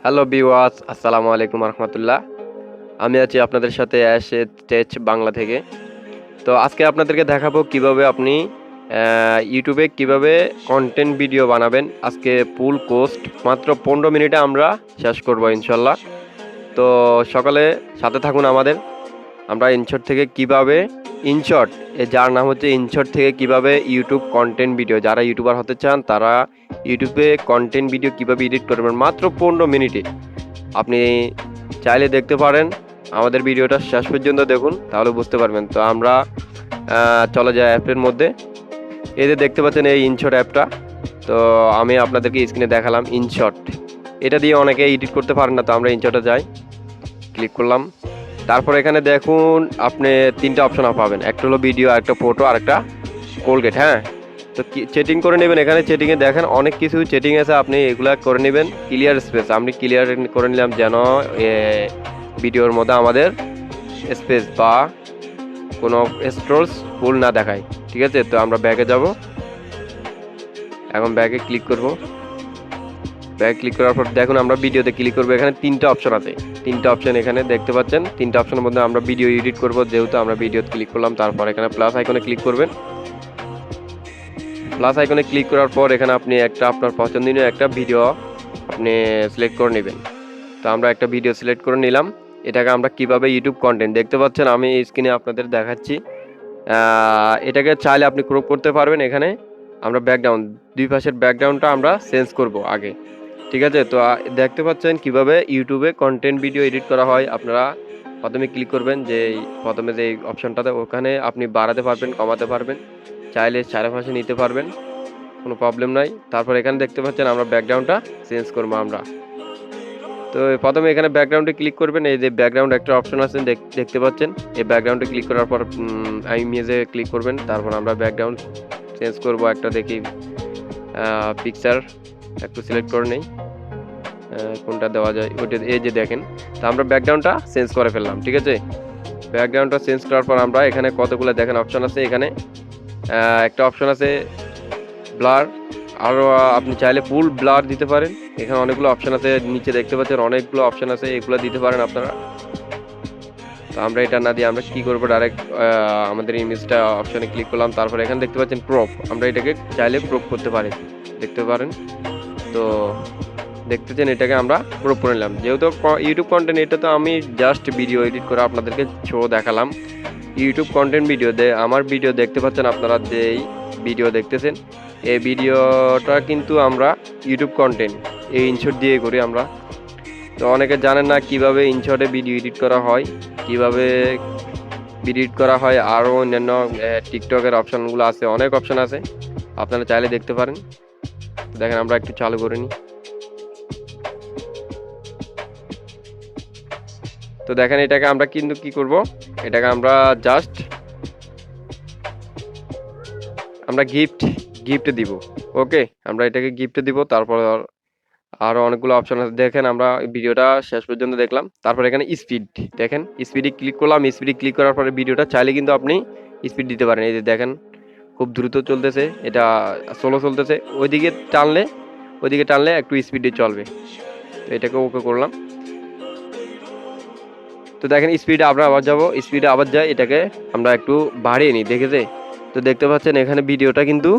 Hello viewers, আসসালামু আলাইকুম রহমতুল্লাহ। আমি আছি আপনাদের সাথে অ্যাশে টেচ বাংলা থেকে। তো আজকে আপনাদেরকে দেখাবো কিভাবে আপনি ইউটিউবে কিভাবে কন্টেন্ট ভিডিও বানাবেন। আজকে ফুল কোর্স মাত্র 15 মিনিটে আমরা শেষ করব ইনশাল্লাহ। তো সকালে সাথে থাকুন আমাদের। আমরা ইনশট থেকে কিভাবে ইনশট যার নাম হচ্ছে ইনশট থেকে কিভাবে ইউটিউব কন্টেন্ট ভিডিও, যারা ইউটিউবার হতে চান তারা ইউটিউবে কন্টেন্ট ভিডিও কিভাবে এডিট করবেন মাত্র 15 মিনিটে আপনি চাইলে দেখতে পারেন। আমাদের ভিডিওটা শেষ পর্যন্ত দেখুন, তাহলে বুঝতে পারবেন। তো আমরা চলে যাই অ্যাপের মধ্যে। এই যে দেখতে পাচ্ছেন এই ইনশট অ্যাপটা, তো আমি আপনাদেরকে স্ক্রিনে দেখালাম ইনশট। এটা দিয়ে অনেকে এডিট করতে পারেন না, তো আমরা ইনশটে যাই, ক্লিক করলাম। তারপর এখানে দেখুন আপনি তিনটা অপশন পাবেন, একটা হলো ভিডিও, আরেকটা ফটো, আরেকটা কোলগেট। হ্যাঁ, তো চেটিং করে নেবেন। এখানে চেটিংয়ে দেখেন অনেক কিছু চেটিং আছে, আপনি এগুলা করে নেবেন। ক্লিয়ার স্পেস আমি ক্লিয়ার করে নিলাম, যেন ভিডিওর মধ্যে আমাদের স্পেস বা কোনো স্ক্রলস ফুল না দেখায়। ঠিক আছে, তো আমরা ব্যাকে যাব। এখন ব্যাকে ক্লিক করব। ব্যাক ক্লিক করার পর দেখুন আমরা ভিডিওতে ক্লিক করবো। এখানে তিনটা অপশন আছে, তিনটা অপশন এখানে দেখতে পাচ্ছেন। তিনটা অপশনের মধ্যে আমরা ভিডিও এডিট করব, যেহেতু আমরা ভিডিও ক্লিক করলাম। তারপর এখানে প্লাস আইকনে ক্লিক করবেন। প্লাস আইকনে ক্লিক করার পর এখানে আপনি একটা আপনার পছন্দনীয় একটা ভিডিও আপনি সিলেক্ট করে নেবেন। তো আমরা একটা ভিডিও সিলেক্ট করে নিলাম। এটাকে আমরা কিভাবে ইউটিউব কন্টেন্ট দেখতে পাচ্ছেন, আমি স্ক্রিনে আপনাদের দেখাচ্ছি। এটাকে চাইলে আপনি ক্রপ করতে পারবেন। এখানে আমরা ব্যাকগ্রাউন্ড, দুই পাশের ব্যাকগ্রাউন্ডটা আমরা চেঞ্জ করব আগে। ঠিক আছে, তো দেখতে পাচ্ছেন কিভাবে ইউটিউবে কন্টেন্ট ভিডিও এডিট করা হয়। আপনারা প্রথমে ক্লিক করবেন, যে প্রথমে যে অপশনটাতে, ওখানে আপনি বাড়াতে পারবেন, কমাতে পারবেন, চাইলে চারপাশে নিতে পারবেন, কোনো প্রবলেম নাই। তারপর এখানে দেখতে পাচ্ছেন আমরা ব্যাকগ্রাউন্ডটা চেঞ্জ করবো আমরা। তো প্রথমে এখানে ব্যাকগ্রাউন্ডে ক্লিক করবেন। এই যে ব্যাকগ্রাউন্ড একটা অপশন আছে দেখতে পাচ্ছেন, এই ব্যাকগ্রাউন্ডে ক্লিক করার পর ইমেজে ক্লিক করবেন। তারপর আমরা ব্যাকগ্রাউন্ড চেঞ্জ করব, একটা দেখি পিকচার একটু সিলেক্ট করে নেই, কোনটা দেওয়া যায় ওইটা। এই যে দেখেন, তো আমরা ব্যাকগ্রাউন্ডটা চেঞ্জ করে ফেললাম। ঠিক আছে, ব্যাকগ্রাউন্ডটা চেঞ্জ করার পর আমরা এখানে কতগুলো দেখেন অপশন আছে। এখানে একটা অপশন আছে ব্লার, আরও আপনি চাইলে ফুল ব্লার দিতে পারেন। এখানে অনেকগুলো অপশন আছে, নিচে দেখতে পাচ্ছেন অনেকগুলো অপশন আছে, এগুলো দিতে পারেন আপনারা। তো আমরা এটা না দিয়ে আমরা কি করবো, ডাইরেক্ট আমাদের ইমেজটা অপশনে ক্লিক করলাম। তারপর এখানে দেখতে পাচ্ছেন ক্রপ, আমরা এটাকে চাইলে ক্রপ করতে পারি, দেখতে পারেন। তো দেখতেছেন এটাকে আমরা ক্রপ করে নিলাম। যেহেতু ইউটিউব কন্টেন্ট, এটা তো আমি জাস্ট ভিডিও এডিট করে আপনাদেরকে শো দেখালাম। ইউটিউব কন্টেন্ট ভিডিও আমার ভিডিও দেখতে পাচ্ছেন আপনারা, যেই ভিডিও দেখতেছেন এই ভিডিওটা কিন্তু আমরা ইউটিউব কন্টেন্ট এই ইনশট দিয়ে করি আমরা। তো অনেকে জানেন না কিভাবে ইনশটে ভিডিও এডিট করা হয়, কিভাবে এডিট করা হয়। আরও অন্যান্য টিকটকের অপশানগুলো আছে, অনেক অপশান আছে, আপনারা চাইলে দেখতে পারেন। দেখেন আমরা একটু চালু করে নিই। তো দেখেন এটাকে আমরা কিন্তু কি করব, এটাকে আমরা জাস্ট আমরা গিফট দিব। ওকে, আমরা এটাকে গিফট দিব। তারপর আরও অনেকগুলো অপশন আছে, দেখেন আমরা ভিডিওটা শেষ পর্যন্ত দেখলাম। তারপর এখানে স্পিড, দেখেন স্পিডে ক্লিক করলাম। স্পিডে ক্লিক করার পরে ভিডিওটা চাইলে কিন্তু আপনি স্পিড দিতে পারেন। এই যে দেখেন খুব দ্রুত চলতেছে, এটা স্লো চলতেছে। ওইদিকে টানলে একটু স্পিডে চলবে। তো এটাকে ওকে করলাম। তো দেখেন স্পিডে আমরা আবার যাব, স্পিডে আবার যাই, এটাকে আমরা একটু বাড়িয়ে নিই, দেখেছে। তো দেখতে পাচ্ছেন এখানে ভিডিওটা কিন্তু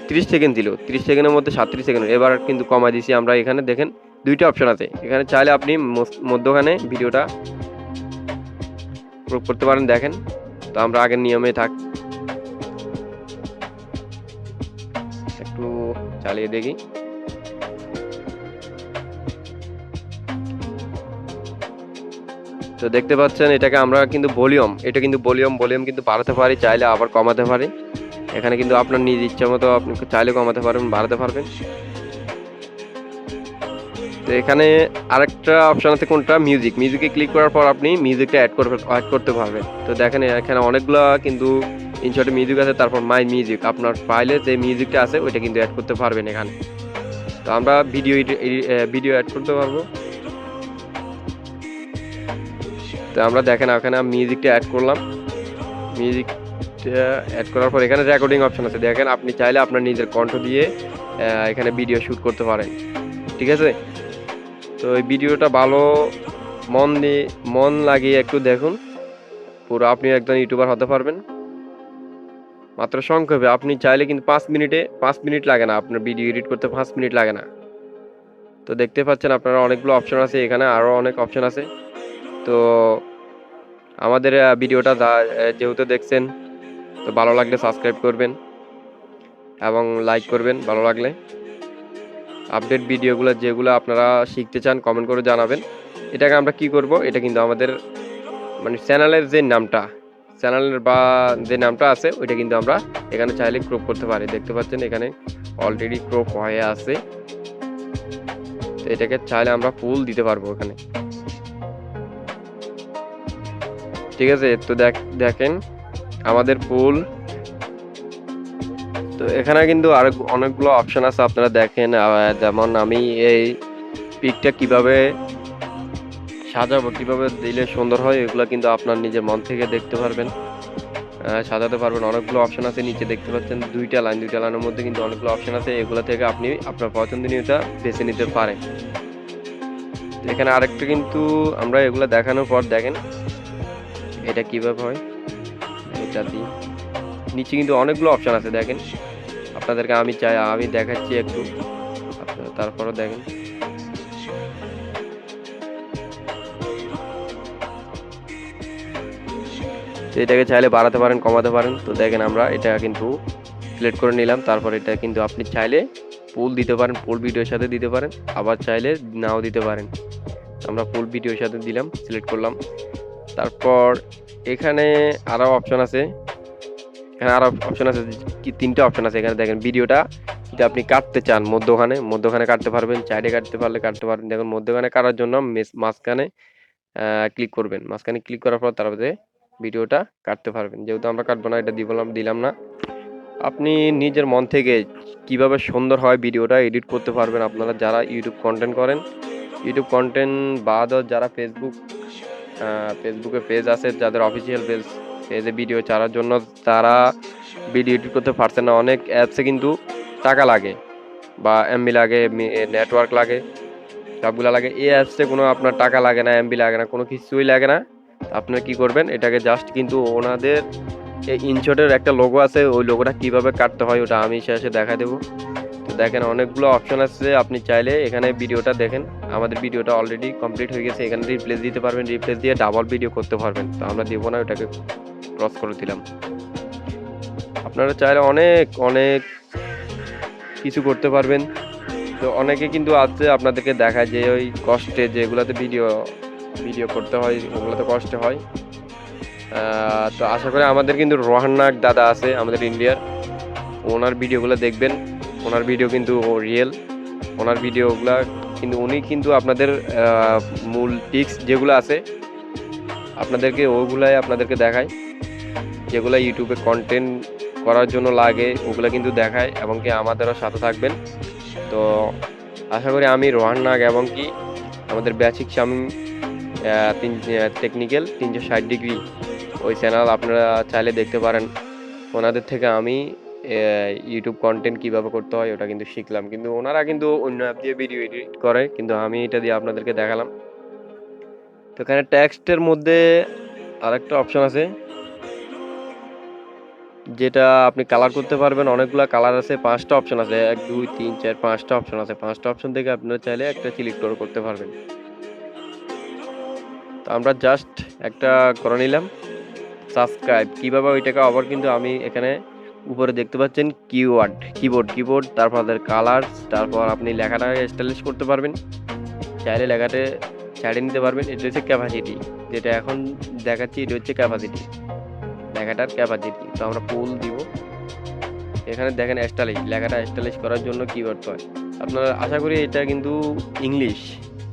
30 সেকেন্ড ছিল, 30 সেকেন্ডের মধ্যে 37 সেকেন্ড। এবার কিন্তু কমাই দিয়েছি আমরা। এখানে দেখেন দুইটা অপশন আছে, এখানে চাইলে আপনি মধ্যখানে ভিডিওটা ক্রপ করতে পারেন। দেখেন, তো আমরা আগের নিয়মে থাক, একটু চালিয়ে দেখি। তো দেখতে পাচ্ছেন এটাকে আমরা কিন্তু ভলিউম কিন্তু বাড়াতে পারি, চাইলে আবার কমাতে পারি। এখানে কিন্তু আপনার নিজ ইচ্ছা মতো আপনি চাইলে কমাতে পারবেন, বাড়াতে পারবেন। তো এখানে আরেকটা অপশন আছে, কোনটা, মিউজিকে ক্লিক করার পর আপনি মিউজিকটা অ্যাড করতে পারবেন। তো দেখেন এখানে অনেকগুলো কিন্তু ইনশটে মিউজিক আছে। তারপর মাই মিউজিক, আপনার ফাইলে যে মিউজিকটা আছে ওইটা কিন্তু অ্যাড করতে পারবেন এখানে। তো আমরা ভিডিও অ্যাড করতে পারবো। তো আমরা দেখেন এখানে মিউজিকটা অ্যাড করলাম। মিউজিকটা অ্যাড করার পর এখানে রেকর্ডিং অপশন আছে, দেখেন আপনি চাইলে আপনার নিজের কণ্ঠ দিয়ে এখানে ভিডিও শ্যুট করতে পারেন। ঠিক আছে, তো এই ভিডিওটা ভালো মন লাগিয়ে একটু দেখুন, পুরো আপনি একজন ইউটিউবার হতে পারবেন। মাত্র সংক্ষেপে আপনি চাইলে কিন্তু 5 মিনিট লাগে না, আপনার ভিডিও এডিট করতে 5 মিনিট লাগে না। তো দেখতে পাচ্ছেন আপনারা অনেকগুলো অপশন আছে, এখানে আরও অনেক অপশন আছে। তো আমাদের ভিডিওটা যেহেতু দেখছেন, তো ভালো লাগলে সাবস্ক্রাইব করবেন এবং লাইক করবেন ভালো লাগলে। আপডেট ভিডিওগুলো যেগুলো আপনারা শিখতে চান কমেন্ট করে জানাবেন। এটাকে আমরা কি করব, এটা কিন্তু আমাদের মানে চ্যানেলের যে নামটা আছে ওইটা কিন্তু আমরা এখানে চাইলে ক্রপ করতে পারি। দেখতে পাচ্ছেন এখানে অলরেডি ক্রপ হয়ে আছে। তো এটাকে চাইলে আমরা ফুল দিতে পারবো এখানে, ঠিক আছে। তো দেখেন আমাদের ফুল। তো এখানে কিন্তু আর অনেকগুলো অপশন আছে, আপনারা দেখেন। যেমন আমি এই পিকটা কিভাবে সাজাবো, কিভাবে দিলে সুন্দর হয়, এগুলো কিন্তু আপনার নিজের মন থেকে দেখতে পারবেন, সাজাতে পারবেন। অনেকগুলো অপশন আছে, নিচে দেখতে পাচ্ছেন দুইটা লাইনের মধ্যে কিন্তু অনেকগুলো অপশন আছে। এগুলো থেকে আপনি আপনার পছন্দনীয়টা বেছে নিতে পারেন। এখানে আরেকটা কিন্তু আমরা এগুলো দেখানোর পর দেখেন এটা কিভাবে হয়। এটা দিয়ে নিচে কিন্তু অনেকগুলো অপশন আছে, দেখেন আপনাদেরকে আমি দেখাচ্ছি একটু, আপনারা তারপরও দেখেন। তো এটাকে চাইলে বাড়াতে পারেন, কমাতে পারেন। তো দেখেন আমরা এটা কিন্তু সিলেক্ট করে নিলাম। তারপর এটা কিন্তু আপনি চাইলে ফুল দিতে পারেন, ফুল ভিডিওর সাথে দিতে পারেন, আবার চাইলে নাও দিতে পারেন। আমরা ফুল ভিডিওর সাথে দিলাম, সিলেক্ট করলাম। তারপর এখানে আরও অপশন আছে, কি 3টে অপশন আছে এখানে। দেখেন ভিডিওটা যদি আপনি কাটতে চান মধ্যখানে কাটতে পারবেন, চাইলে কাটতে পারবেন। দেখুন মধ্যখানে কাটার জন্য মাঝখানে ক্লিক করবেন। মাঝখানে ক্লিক করার পর তারপরে ভিডিওটা কাটতে পারবেন। যেহেতু আমরা কাটবো না, এটা দিলাম না। আপনি নিজের মন থেকে কিভাবে সুন্দর হয় ভিডিওটা এডিট করতে পারবেন। আপনারা যারা ইউটিউব কন্টেন্ট করেন, ইউটিউব কন্টেন্ট বাদও যারা ফেসবুকে পেজ আছে, যাদের অফিসিয়াল পেজে ভিডিও ছাড়ার জন্য তারা ভিডিও এডিট করতে পারছে না। অনেক অ্যাপসে কিন্তু টাকা লাগে বা এমবি লাগে, নেটওয়ার্ক লাগে, সবগুলো লাগে। এই অ্যাপসে কোনো আপনার টাকা লাগে না, এমবি লাগে না, কোনো কিছুই লাগে না। আপনারা কি করবেন, এটাকে জাস্ট কিন্তু ওনাদের এই ইনশটের একটা লোগো আছে, ওই লোগোটা কিভাবে কাটতে হয় ওটা আমি শেষে দেখা দেবো। তো দেখেন অনেকগুলো অপশন আছে, আপনি চাইলে এখানে ভিডিওটা দেখেন। আমাদের ভিডিওটা অলরেডি কমপ্লিট হয়ে গেছে, এখানে রিপ্লেস দিতে পারবেন, রিপ্লেস দিয়ে ডাবল ভিডিও করতে পারবেন। তো আমরা দেবো না, ওটাকে ক্রস করে দিলাম। আপনারা চাইলে অনেক অনেক কিছু করতে পারবেন। তো অনেকে কিন্তু আছে আপনাদেরকে দেখায় যে ওই কষ্টে যেগুলোতে ভিডিও করতে হয় ওগুলোতে কষ্ট হয়। তো আশা করি আমাদের কিন্তু রোহান্নাক দাদা আছে আমাদের ইন্ডিয়ার, ওনার ভিডিওগুলো দেখবেন। ওনার ভিডিও কিন্তু রিয়েল, ওনার ভিডিওগুলো কিন্তু উনি কিন্তু আপনাদের মূল টিক্স যেগুলো আছে আপনাদেরকে দেখায়, যেগুলো ইউটিউবে কন্টেন্ট করার জন্য লাগে ওগুলো কিন্তু দেখায়, এবং কি আমাদেরও সাথে থাকবেন। তো আশা করি আমি রোহান্নাক এবং কি আমাদের বেসিক শামিম টেকনিক্যাল 360 ডিগ্রি ওই চ্যানেল আপনারা চাইলে দেখতে পারেন। ওনাদের থেকে আমি ইউটিউব কন্টেন্ট কিভাবে করতে হয় ওটা কিন্তু শিখলাম। কিন্তু ওনারা কিন্তু অন্য অ্যাপ দিয়ে ভিডিও এডিট করে, কিন্তু আমি এটা দিয়ে আপনাদেরকে দেখালাম। তো এখানে টেক্সটের মধ্যে আরেকটা অপশন আছে, যেটা আপনি কালার করতে পারবেন। অনেকগুলো কালার আছে, 5টা অপশন আছে, 1 2 3 4 5টা অপশন আছে। 5টা অপশন থেকে আপনারা চাইলে একটা সিলেক্ট করতে পারবেন। তো আমরা জাস্ট একটা করে নিলাম সাবস্ক্রাইব। কিভাবে ওইটাকে আবার কিন্তু আমি এখানে উপরে দেখতে পাচ্ছেন কিবোর্ড, তারপর আপনাদের কালার, তারপর আপনি লেখাটা স্টাইলিশ করতে পারবেন, চাইলে লেখাটা ছাড়িয়ে নিতে পারবেন। এটা হচ্ছে ক্যাপাসিটি, যেটা এখন দেখাচ্ছি, এটা হচ্ছে ক্যাপাসিটি, লেখাটার ক্যাপাসিটি। তো আমরা ফুল দিব। এখানে দেখেন লেখাটা স্টাইলিশ করার জন্য কি করতে হয়। আপনারা আশা করি এটা কিন্তু ইংলিশ,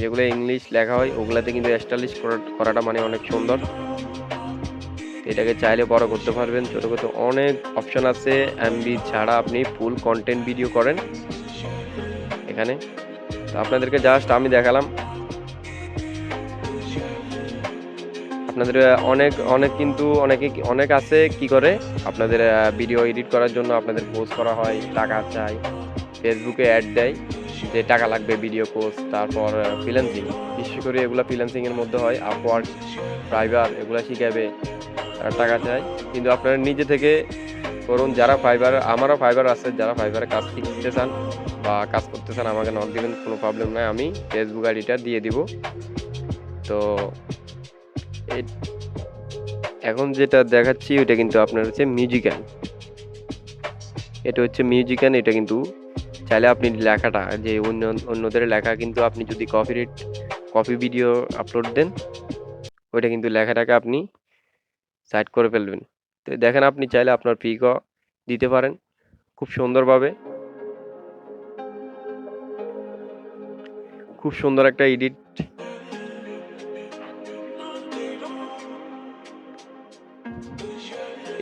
যেগুলো ইংলিশ লেখা হয় ওগুলাতে কিন্তু স্টাইলিশ করাটা মানে অনেক সুন্দর। এটাকে চাইলে বড় করতে পারবেন, ছোট করতে, অনেক অপশন আছে। এমবি ছাড়া আপনি ফুল কন্টেন্ট ভিডিও করেন এখানে। তো আপনাদেরকে জাস্ট আমি দেখালাম। আপনাদের অনেক আছে কি করে আপনাদের ভিডিও এডিট করার জন্য আপনাদের পোস্ট করা হয়, টাকা চাই, ফেসবুকে অ্যাড দেয়। যে টাকা লাগবে ভিডিও কোর্স, তারপর ফ্রিল্যান্সিং, বিশেষ করে এগুলো ফ্রিল্যান্সিংয়ের মধ্যে হয়। আপওয়ার্ক, ফাইবার এগুলো শিখাবে, তারা টাকা চায়। কিন্তু আপনারা নিজে থেকে করুন। যারা ফাইবার, আমারও ফাইবার আছে, যারা ফাইবারে কাজ শিখতে চান বা কাজ করতে চান আমাকে নক দিবেন, কোনো প্রবলেম নাই, আমি ফেসবুক আইডিটা দিয়ে দিব। তো এখন যেটা দেখাচ্ছি ওইটা কিন্তু আপনার হচ্ছে মিউজিক্যাল, এটা হচ্ছে মিউজিক্যাল। এটা কিন্তু চাইলে আপনি লেখাটা যে অন্যদের লেখা কিন্তু আপনি যদি কপি ভিডিও আপলোড দেন, ওইটা কিন্তু লেখাটাকে আপনি সাইড করে ফেলবেন। তো দেখেন আপনি চাইলে আপনার পিকও দিতে পারেন খুব সুন্দরভাবে, খুব সুন্দর একটা এডিট।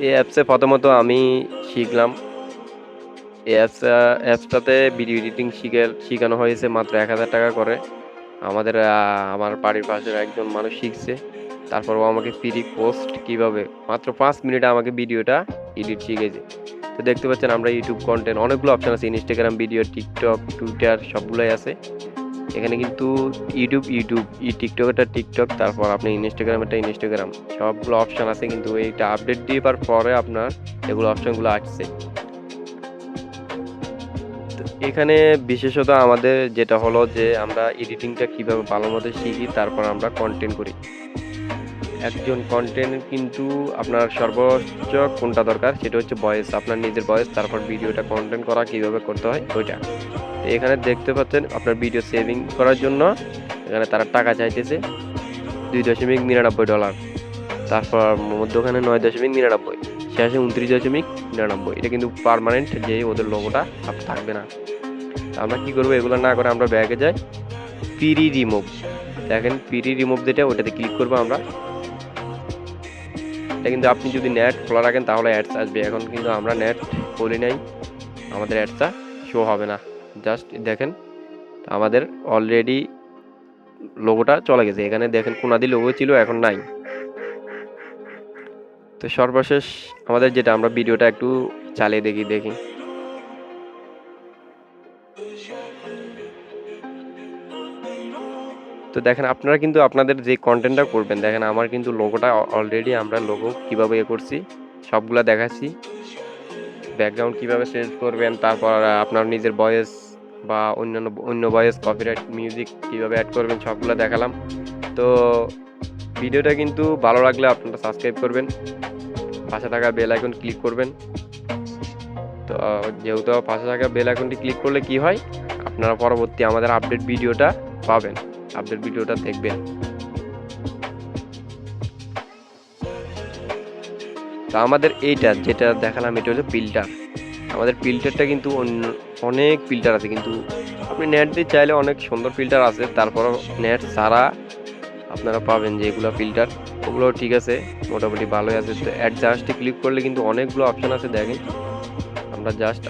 এই অ্যাপসে প্রথমত আমি শিখলাম, এই অ্যাপসটাতে ভিডিও এডিটিং শেখানো হয়েছে মাত্র 1000 টাকা করে। আমার বাড়ির পাশের একজন মানুষ শিখছে, তারপর ও আমাকে ফ্রি পোস্ট কিভাবে মাত্র 5 মিনিটে আমাকে ভিডিওটা এডিট শিখেছে। তো দেখতে পাচ্ছেন আমরা ইউটিউব কন্টেন্ট অনেকগুলো অপশন আছে, ইনস্টাগ্রাম ভিডিও, টিকটক, টুইটার সবগুলোই আছে এখানে। কিন্তু টিকটকেরটা টিকটক, তারপর আপনি ইনস্টাগ্রামেরটা ইনস্টাগ্রাম, সবগুলো অপশন আছে। কিন্তু এইটা আপডেট দিয়ে পার পরে আপনার এগুলো অপশনগুলো আসছে। এখানে বিশেষত আমাদের যেটা হলো যে আমরা এডিটিংটা কিভাবে ভালো মতো শিখি, তারপর আমরা কন্টেন্ট করি। একজন কন্টেন্ট কিন্তু আপনার সর্বোচ্চ কোনটা দরকার, সেটা হচ্ছে ভয়েস, আপনার নিজের ভয়েস, তারপর ভিডিওটা কন্টেন্ট করা কিভাবে করতে হয় ওইটা। তো এখানে দেখতে পাচ্ছেন আপনার ভিডিও সেভিং করার জন্য এখানে তারা টাকা চাইতেছে $2.99, তারপর মধ্যখানে 9.99, শেষে 29.99। এটা কিন্তু পার্মানেন্ট, যে ওদের লোগোটা আর থাকবে না। আমরা কি করবো, এগুলো না করে আমরা ব্যাগে যাই, প্রি রিমুভ, দেখেন প্রি রিমুভ যেটা ওটাতে ক্লিক করবো আমরা। এটা কিন্তু আপনি যদি নেট খোলা রাখেন তাহলে অ্যাডস আসবে। এখন কিন্তু আমরা নেট খুলি নাই, আমাদের অ্যাডসটা শো হবে না। জাস্ট দেখেন আমাদের অলরেডি লোগোটা চলে গেছে, এখানে দেখেন কোনাদি লোগো ছিল এখন নাই। তো সর্বশেষ আমাদের যেটা, আমরা ভিডিওটা একটু চালিয়ে দেখি। তো দেখেন আপনারা কিন্তু আপনাদের যে কন্টেন্টটা করবেন, দেখেন আমার কিন্তু লোগোটা অলরেডি আমরা লোগো কিভাবে করছি সবগুলা দেখাচ্ছি। ব্যাকগ্রাউন্ড কিভাবে চেঞ্জ করবেন, তারপর আপনার নিজের ভয়েস বা অন্য ভয়েস, কপিরাইট মিউজিক কিভাবে অ্যাড করবেন সবগুলো দেখালাম। তো ভিডিওটা কিন্তু ভালো লাগলে আপনারা সাবস্ক্রাইব করবেন, পাশে থাকা বেল আইকন ক্লিক করবেন। তো যেহেতু পাশে থাকা বেল আইকনটি ক্লিক করলে কি হয়, আপনারা পরবর্তী আমাদের আপডেট ভিডিওটা পাবেন, আপডেট ভিডিওটা দেখবেন। তো আমাদের এইটা যেটা দেখালাম এটা হলো ফিল্টার। আমাদের ফিল্টারটা কিন্তু অনেক ফিল্টার আছে, কিন্তু আপনি নেট দিয়ে চাইলে অনেক সুন্দর ফিল্টার আছে, তারপরও নেট ছাড়া আপনারা পাবেন যে এগুলো ফিল্টার, ওগুলো ঠিক আছে, মোটামুটি ভালোই আছে। তো অ্যাডজাস্টে ক্লিক করলে কিন্তু অনেকগুলো অপশন আছে, দেখেন আমরা জাস্ট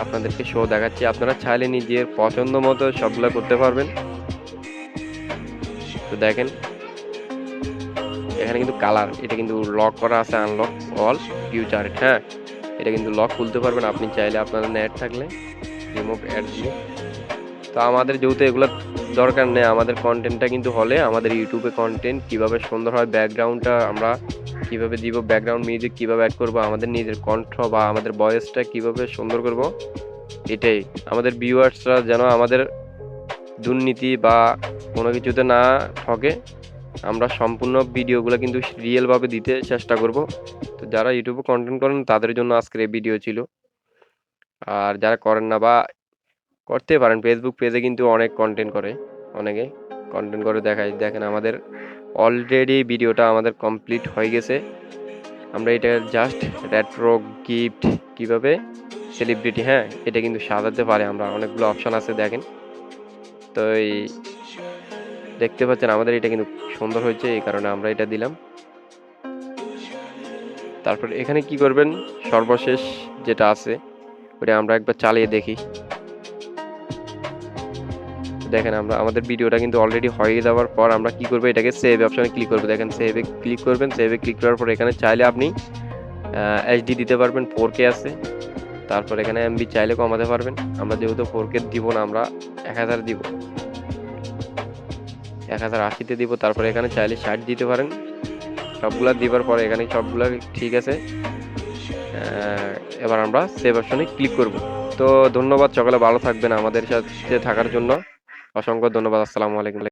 আপনাদেরকে শো দেখাচ্ছি, আপনারা চাইলে নিজের পছন্দ মতো সবগুলো করতে পারবেন। তো দেখেন এখানে কিন্তু কালার, এটা কিন্তু লক করা আছে, আনলক অল ফিউচার, হ্যাঁ এটা কিন্তু লক খুলতে পারবেন আপনি চাইলে, আপনার নেট থাকলে রিমুভ অ্যাড দিয়ে। তো আমাদের যেহেতু এগুলো দরকার নেই, আমাদের কন্টেন্টটা কিন্তু হলে আমাদের ইউটিউবে কন্টেন্ট কিভাবে সুন্দর হয়, ব্যাকগ্রাউন্ডটা আমরা কিভাবে দিব, ব্যাকগ্রাউন্ড মিউজিক কিভাবে অ্যাড করব, আমাদের নিজের কণ্ঠ বা আমাদের ভয়েসটা কিভাবে সুন্দর করব, এটাই আমাদের ভিউয়ার্সরা যেন আমাদের দুর্নীতি বা কোনো কিছুতে না ঠকে, আমরা সম্পূর্ণ ভিডিওগুলো কিন্তু রিয়েলভাবে দিতে চেষ্টা করব। তো যারা ইউটিউবে কন্টেন্ট করেন তাদের জন্য আজকের এই ভিডিও ছিল। আর যারা করেন না বা করতে পারেন, ফেসবুক পেজে কিন্তু অনেক কন্টেন্ট করে, অনেকে কন্টেন্ট করে দেখায়। দেখেন আমাদের অলরেডি ভিডিওটা আমাদের কমপ্লিট হয়ে গেছে। আমরা এটা জাস্ট রেট্রো গিফট কিভাবে সেলিব্রিটি, হ্যাঁ এটা কিন্তু সাজাতে পারে, আমরা অনেকগুলো অপশন আছে দেখেন। তো এই দেখতে পাচ্ছেন আমাদের এটা কিন্তু সুন্দর হয়েছে, এই কারণে আমরা এটা দিলাম। তারপর এখানে কি করবেন, সর্বশেষ যেটা আছে ওটা আমরা একবার চালিয়ে দেখি। দেখেন আমাদের ভিডিওটা কিন্তু অলরেডি হয়ে যাওয়ার পর আমরা কি করবো, এটাকে সেভ অপশনে ক্লিক করবো। দেখেন সেভে ক্লিক করবেন, সেভে ক্লিক করার পর এখানে চাইলে আপনি এইচডি দিতে পারবেন, 4K আছে, তারপর এখানে এমবি চাইলে কমাতে পারবেন। আমরা যেহেতু 4K দিব না, আমরা 1000 দিব, 1080তে দিব। তারপরে এখানে চাইলে 60 দিতে পারেন। সবগুলা দিবার পরে এখানে সবগুলা ঠিক আছে। এবার আমরা সেভ অপশনে ক্লিক করব। তো ধন্যবাদ, সকালে ভালো থাকবেন, আমাদের সাথে থাকার জন্য অসংখ্য ধন্যবাদ। আসসালামু আলাইকুম।